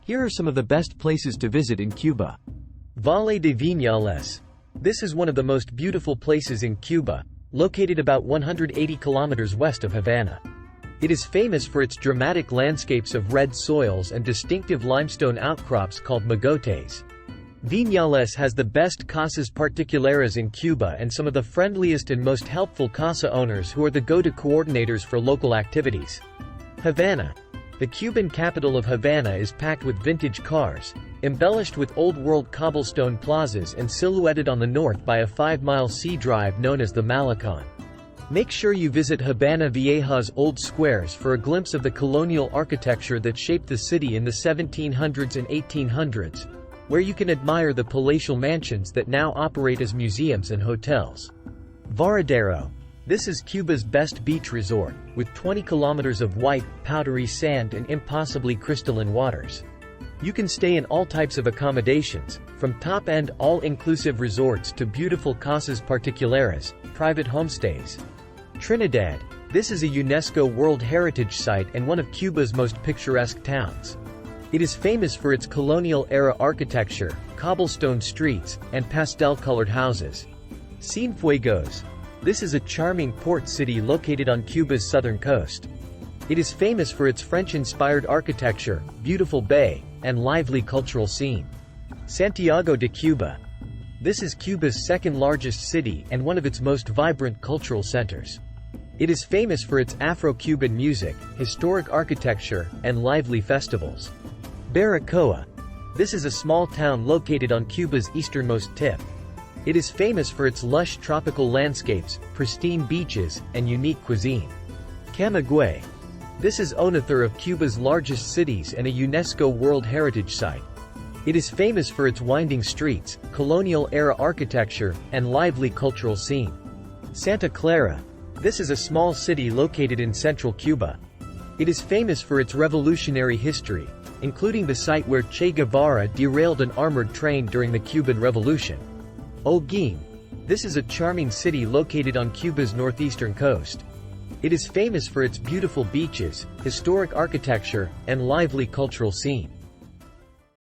Here are some of the best places to visit in Cuba. Valle de Viñales. This is one of the most beautiful places in Cuba, located about 180 kilometers west of Havana. It is famous for its dramatic landscapes of red soils and distinctive limestone outcrops called mogotes. Viñales has the best casas particulares in Cuba and some of the friendliest and most helpful casa owners who are the go-to coordinators for local activities. Havana. The Cuban capital of Havana is packed with vintage cars, embellished with old-world cobblestone plazas and silhouetted on the north by a 5-mile sea drive known as the Malecon. Make sure you visit Habana Vieja's old squares for a glimpse of the colonial architecture that shaped the city in the 1700s and 1800s, where you can admire the palatial mansions that now operate as museums and hotels. Varadero. This is Cuba's best beach resort, with 20 kilometers of white, powdery sand and impossibly crystalline waters. You can stay in all types of accommodations, from top-end all-inclusive resorts to beautiful casas particulares, private homestays. Trinidad. This is a UNESCO World Heritage Site and one of Cuba's most picturesque towns. It is famous for its colonial-era architecture, cobblestone streets, and pastel-colored houses. Cienfuegos. This is a charming port city located on Cuba's southern coast. It is famous for its French-inspired architecture, beautiful bay, and lively cultural scene. Santiago de Cuba. This is Cuba's second-largest city and one of its most vibrant cultural centers. It is famous for its Afro-Cuban music, historic architecture, and lively festivals. Baracoa. This is a small town located on Cuba's easternmost tip. It is famous for its lush tropical landscapes, pristine beaches, and unique cuisine. Camagüey. This is Onathur of Cuba's largest cities and a UNESCO World Heritage Site. It is famous for its winding streets, colonial-era architecture, and lively cultural scene. Santa Clara. This is a small city located in central Cuba. It is famous for its revolutionary history, including the site where Che Guevara derailed an armored train during the Cuban Revolution. Holguín. This is a charming city located on Cuba's northeastern coast. It is famous for its beautiful beaches, historic architecture, and lively cultural scene.